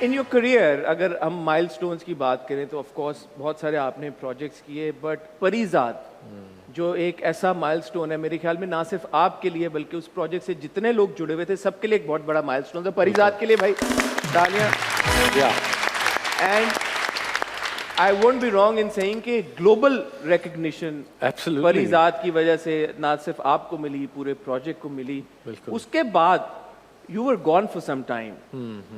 In your career अगर हम milestones की बात करें तो ऑफ कोर्स बहुत सारे आपने प्रोजेक्ट्स किए, बट परीजाद जो एक ऐसा माइलस्टोन है मेरे ख्याल में, ना सिर्फ आपके लिए बल्कि उस प्रोजेक्ट से जितने लोग जुड़े हुए थे सबके लिए एक बहुत बड़ा माइलस्टोन था। परीजाद के लिए भाई तालियां। And I won't be wrong in saying कि ग्लोबल रिकग्निशन परीजाद की वजह से ना सिर्फ आपको मिली, पूरे प्रोजेक्ट को मिली। उसके बाद you were gone for some time,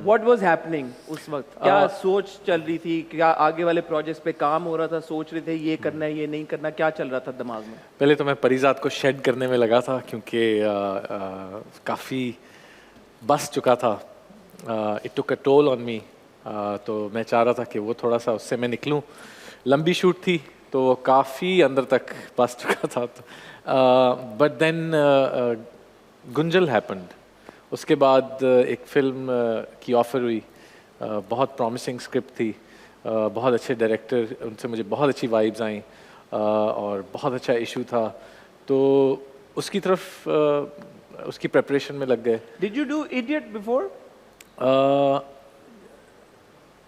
what was happening उस वक्त? क्या सोच चल रही थी? क्या आगे वाले प्रोजेक्ट्स पे काम हो रहा था? सोच रहे थे ये करना है ये नहीं करना? क्या चल रहा था दिमाग में? पहले तो मैं परीजाद को शेड करने में लगा था क्योंकि काफ़ी बस चुका था। It took a toll on me. तो मैं चाह रहा था कि वो थोड़ा सा उससे मैं निकलूं। लंबी शूट थी तो वो काफ़ी अंदर तक बस चुका था। But then Gunjal happened. उसके बाद एक फिल्म की ऑफ़र हुई। बहुत प्रॉमिसिंग स्क्रिप्ट थी, बहुत अच्छे डायरेक्टर, उनसे मुझे बहुत अच्छी वाइब्स आई और बहुत अच्छा इशू था। तो उसकी तरफ उसकी प्रिपरेशन में लग गए। Did you do idiot before?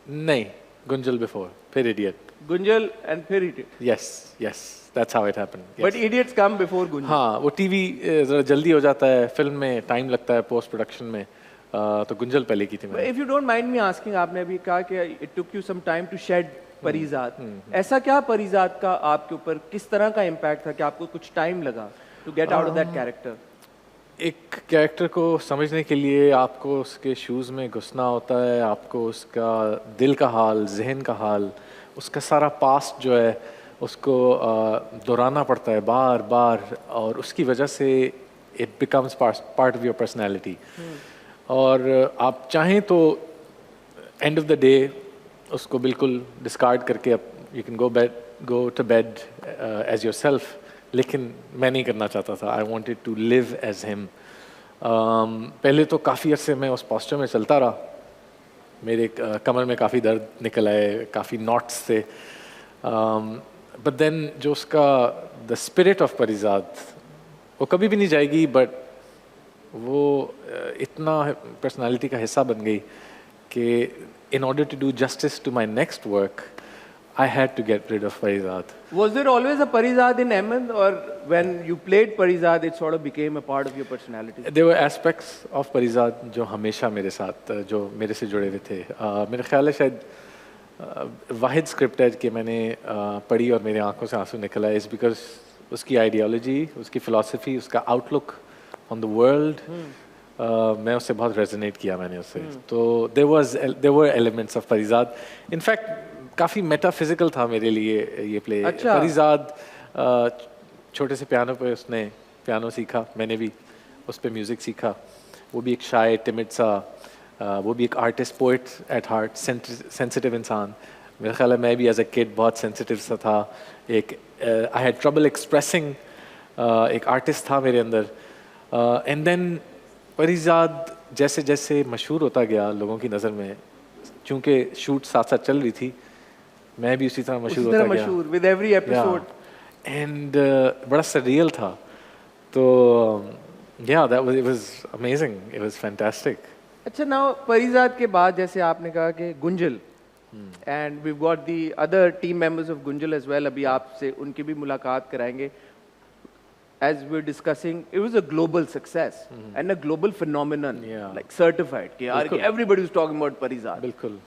नहीं, गुंजल बिफोर, फिर इडियट। गुंजल एंड फिर idiot? Yes yes, that's how it happened. But idiots come before Gunjal? हाँ, वो टीवी ज़रा जल्दी हो जाता है, फिल्म में टाइम लगता है पोस्ट प्रोडक्शन में। तो गुंजल पहले की थी मैंने। If you don't mind me asking, आपने अभी कहा कि it took you some time to shed Parizaad. ऐसा क्या परीजाद का आपके ऊपर किस तरह का इम्पैक्ट था कि आपको कुछ टाइम लगा to get out of that character? एक कैरेक्टर को समझने के लिए आपको उसके शूज़ में घुसना होता है, आपको उसका दिल का हाल, जहन का हाल, उसका सारा पास्ट जो है उसको दोहराना पड़ता है बार बार, और उसकी वजह से it becomes part of your personality. और आप चाहें तो एंड ऑफ द डे उसको बिल्कुल डिस्कार्ड करके you can go to bed as your self, लेकिन मैं नहीं करना चाहता था। I wanted to live as him. पहले तो काफ़ी अरसे में उस पोस्चर में चलता रहा। मेरे कमर में काफ़ी दर्द निकल आए, काफ़ी नॉट्स थे। बट देन जो उसका द स्पिरिट ऑफ परीजाद वो कभी भी नहीं जाएगी, बट वो इतना पर्सनालिटी का हिस्सा बन गई कि in order to do justice to my next work, I had to get rid of Parizad. Was there always a Parizad in Ahmed, or when you played Parizad, it sort of became a part of your personality? There were aspects of Parizad जो हमेशा मेरे साथ, जो मेरे से जुड़े हुए थे। मेरा ख्याल है शायद वाहिद स्क्रिप्ट है कि मैंने पढ़ी और मेरे आंखों से आंसू निकला है, इज़ बिकॉज उसकी आइडियोलॉजी, उसकी फ़िलासफ़ी, उसका आउटलुक ऑन द वर्ल्ड, मैं उससे बहुत रेजोनेट किया मैंने उससे। तो there were elements of Parizaad. In fact काफ़ी मेटाफिजिकल था मेरे लिए ये प्ले। अच्छा। परीजाद छोटे से पियानो पे उसने पियानो सीखा, मैंने भी उस पर म्यूज़िक सीखा। वो भी एक शाय टिमिड सा, वो भी एक artist, poet at heart, sensitive इंसान। मेरा ख्याल है मैं भी एज अ किड बहुत सेंसिटिव सा था। एक आई हैड ट्रबल एक्सप्रेसिंग, एक आर्टिस्ट था मेरे अंदर। एंड देन परीजाद जैसे जैसे मशहूर होता गया लोगों की नज़र में, चूँकि शूट साथ साथ चल रही थी, मैं भी उसी तरह मशहूर होता गया। मशहूर विद एवरी एपिसोड। एंड बड़ा सररियल था। तो yeah, it was amazing, it was fantastic. अच्छा, नाउ परीजाद के बाद जैसे आपने कहा कि Gunjal, and we got the other team members of Gunjal as well, अभी आपसे उनकी भी मुलाकात कराएंगे। As we're discussing, it was a global success and a global phenomenon, like certified कि यार everybody was talking about Parizad. बिल्कुल।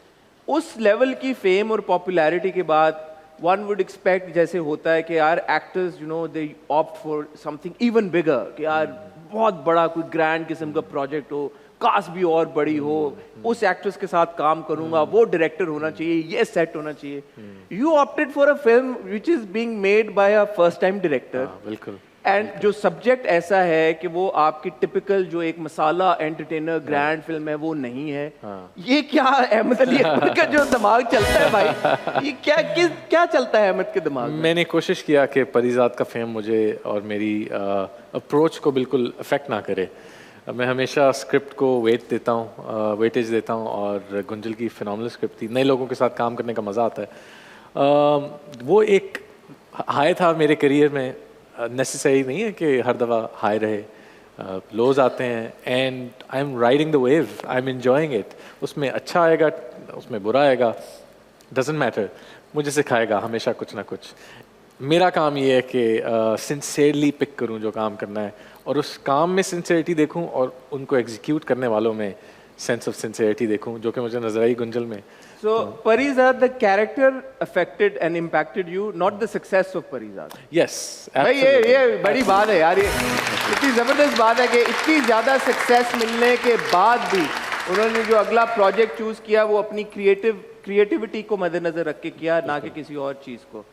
उस लेवल की फेम और पॉपुलैरिटी के बाद one would expect, जैसे होता है कि यार actors you know they opt for something even bigger, कि यार बहुत बड़ा कोई ग्रैंड किस्म का प्रोजेक्ट हो, कास्ट भी और बड़ी हो, उस एक्ट्रेस के साथ काम करूंगा, वो डायरेक्टर होना चाहिए, ये सेट होना चाहिए। You opted for a film which is being made by a first time director। बिल्कुल। एंड जो सब्जेक्ट ऐसा है कि वो आपकी टिपिकल जो एक मसाला एंटरटेनर ग्रैंड फिल्म है वो नहीं है। ये क्या अहमद अली अकबर का जो दिमाग चलता है भाई, ये क्या चलता है अहमद के दिमाग में? मैंने कोशिश किया कि परीजाद का फेम मुझे और मेरी अप्रोच को बिल्कुल अफेक्ट ना करे। मैं हमेशा स्क्रिप्ट को वेटेज देता हूँ, और गुंजल की फिनोमिनल स्क्रिप्ट थी, नए लोगों के साथ काम करने का मज़ा आता है। वो एक हाई था मेरे करियर में। नेसेसरी नहीं है कि हर दफ़ा हाई रहे, लोज आते हैं, and I am riding the wave, I am enjoying it. उसमें अच्छा आएगा उसमें बुरा आएगा, डजेंट मैटर, मुझे सिखाएगा हमेशा कुछ ना कुछ। मेरा काम ये है कि सिंसियरली पिक करूं जो काम करना है, और उस काम में सिंसियरिटी देखूं, और उनको एग्जीक्यूट करने वालों में सेंस ऑफ सिंसियरिटी देखूं, जो कि मुझे नजर आई गुंजल में। So Parizad, the character affected and impacted you, not the success of Parizad. Yes, भाई ये बड़ी बात है यार, ये इतनी जबरदस्त बात है कि इतनी ज्यादा सक्सेस मिलने के बाद भी उन्होंने जो अगला प्रोजेक्ट चूज किया वो अपनी क्रिएटिविटी को मद्देनजर रख के किया, ना कि किसी और चीज को।